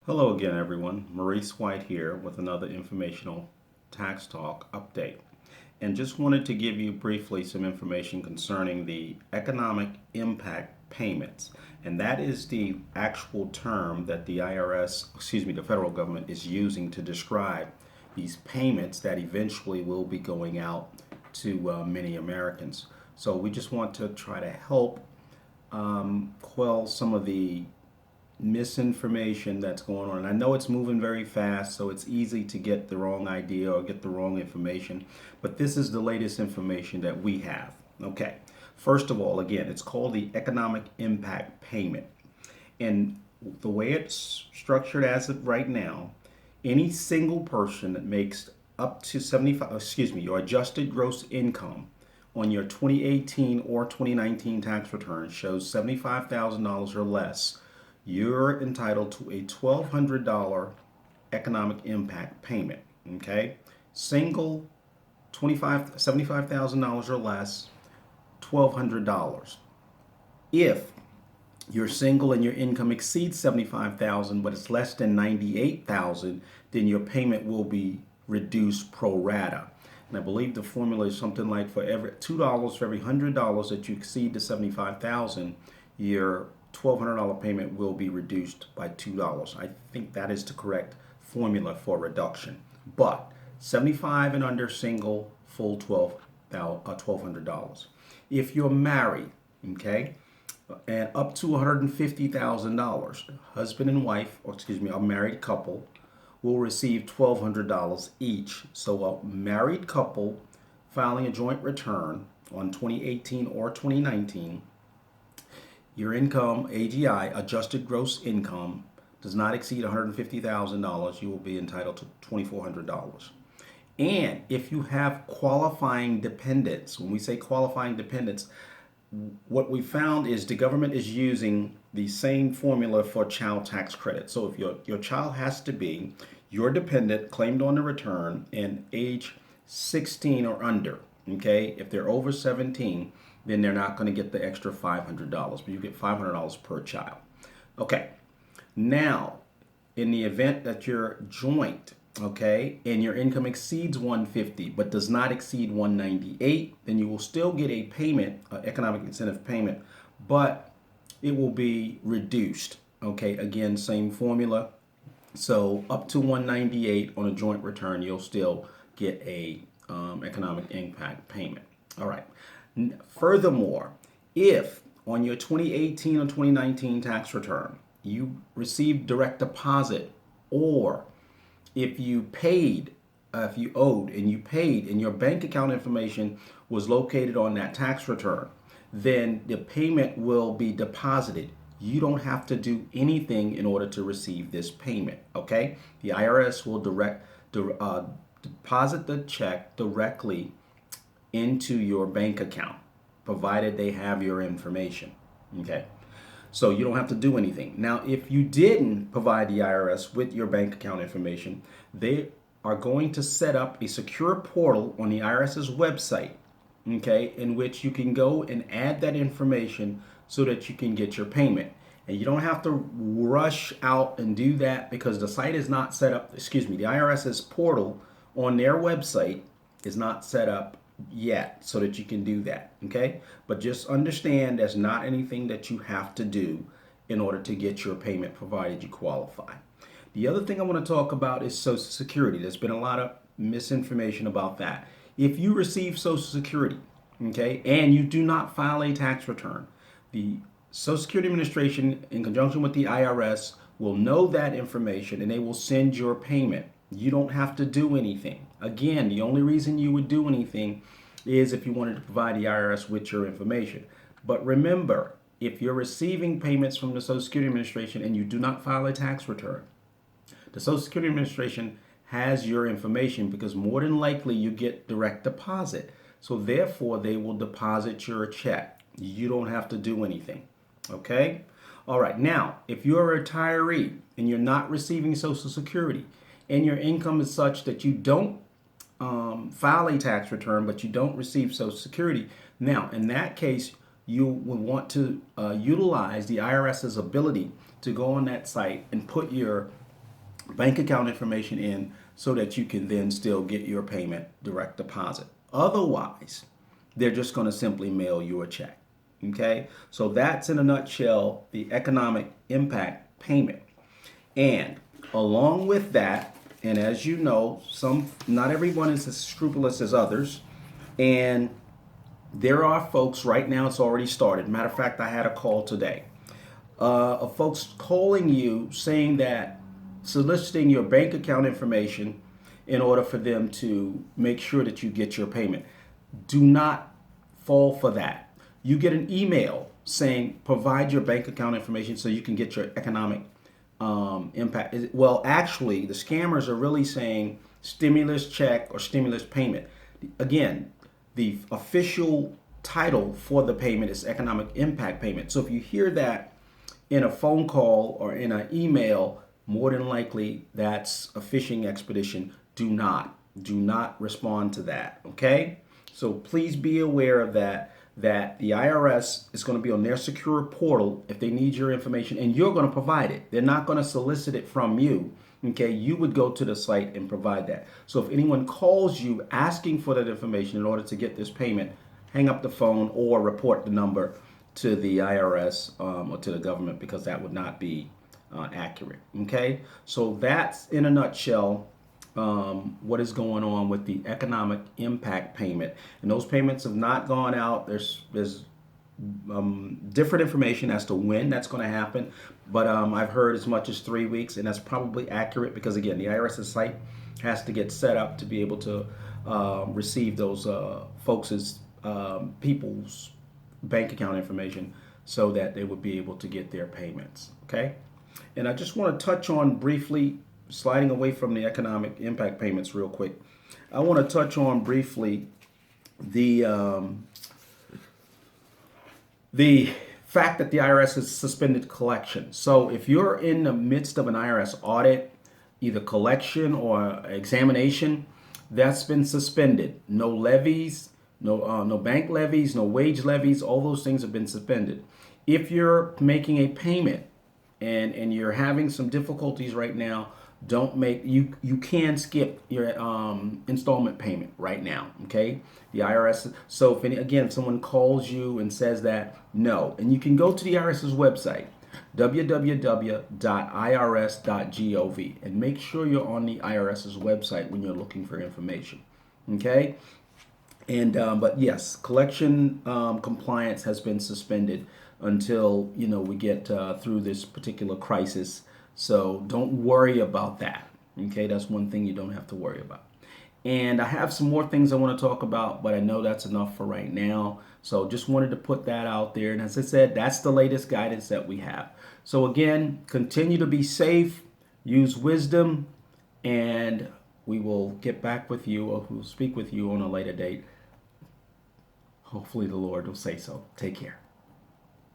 Hello again, everyone. Maurice White here with another Informational Tax Talk update. And just wanted to give you briefly some information concerning the economic impact payments. And that is the actual term that the the federal government is using to describe these payments that eventually will be going out to many Americans. So we just want to try to help quell some of the misinformation that's going on. And I know it's moving very fast, so it's easy to get the wrong idea or get the wrong information, but this is the latest information that we have. Okay, first of all, again, it's called the economic impact payment. And the way it's structured as of right now, any single person that makes up to 75, your adjusted gross income on your 2018 or 2019 tax return shows $75,000 or less, you're entitled to a $1,200 economic impact payment. Okay, single, $75,000 or less, $1,200. If you're single and your income exceeds 75,000, but it's less than 98,000, then your payment will be reduced pro rata. And I believe the formula is something like for every $2 for every $100 that you exceed the 75,000, your $1,200 payment will be reduced by $2. I think that is the correct formula for reduction. But 75 and under single, full $1,200. If you're married, okay, and up to $150,000, husband and wife, a married couple, will receive $1,200 each. So a married couple filing a joint return on 2018 or 2019, your income, AGI, adjusted gross income, does not exceed $150,000, you will be entitled to $2,400. And if you have qualifying dependents, when we say qualifying dependents, what we found is the government is using the same formula for child tax credit. So if your child has to be your dependent claimed on the return and age 16 or under, okay? If they're over 17, then they're not going to get the extra $500, but you get $500 per child. Okay, now in the event that you're joint, okay, and your income exceeds 150 but does not exceed 198, then you will still get a payment, economic incentive payment, but it will be reduced. Okay, again, same formula. So up to 198 on a joint return, you'll still get a economic impact payment. All right. Furthermore, if on your 2018 or 2019 tax return you received direct deposit, or if you paid, if you owed and you paid and your bank account information was located on that tax return, then the payment will be deposited. You don't have to do anything in order to receive this payment, okay? The IRS will deposit the check directly into your bank account, provided they have your information, okay? So you don't have to do anything. Now, if you didn't provide the IRS with your bank account information, they are going to set up a secure portal on the IRS's website, okay, in which you can go and add that information so that you can get your payment. And you don't have to rush out and do that because the site is not set up, the IRS's portal on their website is not set up yet so that you can do that, okay? But just understand there's not anything that you have to do in order to get your payment provided you qualify. The other thing I want to talk about is Social Security. There's been a lot of misinformation about that. If you receive Social Security, okay, and you do not file a tax return, the Social Security Administration, in conjunction with the IRS, will know that information and they will send your payment. You don't have to do anything. Again, the only reason you would do anything is if you wanted to provide the IRS with your information. But remember, if you're receiving payments from the Social Security Administration and you do not file a tax return, the Social Security Administration has your information because more than likely you get direct deposit. So therefore, they will deposit your check. You don't have to do anything. Okay? All right. Now, if you're a retiree and you're not receiving Social Security and your income is such that you don't file a tax return but you don't receive Social Security, now in that case, you will want to utilize the IRS's ability to go on that site and put your bank account information in so that you can then still get your payment direct deposit. Otherwise, they're just going to simply mail you a check. Okay, so that's in a nutshell the economic impact payment. And along with that, and as you know, not everyone is as scrupulous as others, and there are folks right now. It's already started. Matter of fact, I had a call today of folks calling you saying that soliciting your bank account information in order for them to make sure that you get your payment. Do not fall for that. You get an email saying provide your bank account information so you can get your economic impact. Well, actually, the scammers are really saying stimulus check or stimulus payment. Again, the official title for the payment is economic impact payment. So if you hear that in a phone call or in an email, more than likely that's a phishing expedition. Do not respond to that. Okay? So please be aware of that the IRS is going to be on their secure portal if they need your information, and you're going to provide it. They're not going to solicit it from you. Okay, you would go to the site and provide that. So if anyone calls you asking for that information in order to get this payment, hang up the phone or report the number to the IRS or to the government, because that would not be accurate. Okay, so that's in a nutshell what is going on with the economic impact payment. And those payments have not gone out. There's different information as to when that's going to happen, but I've heard as much as 3 weeks, and that's probably accurate because, again, the IRS's site has to get set up to be able to receive those people's bank account information so that they would be able to get their payments. Okay, and I just want to touch on briefly, sliding away from the economic impact payments real quick. I want to touch on briefly the fact that the IRS has suspended collection. So if you're in the midst of an IRS audit, either collection or examination, that's been suspended. No levies, no bank levies, no wage levies. All those things have been suspended. If you're making a payment and you're having some difficulties right now, you can skip your installment payment right now. Okay, the IRS. So if someone calls you and says that, no, and you can go to the IRS's website, www.irs.gov, and make sure you're on the IRS's website when you're looking for information. Okay, and but yes, collection compliance has been suspended until we get through this particular crisis. So don't worry about that. Okay, that's one thing you don't have to worry about. And I have some more things I want to talk about, but I know that's enough for right now. So just wanted to put that out there. And as I said, that's the latest guidance that we have. So again, continue to be safe, use wisdom, and we will get back with you, or we'll speak with you on a later date. Hopefully the Lord will say so. Take care.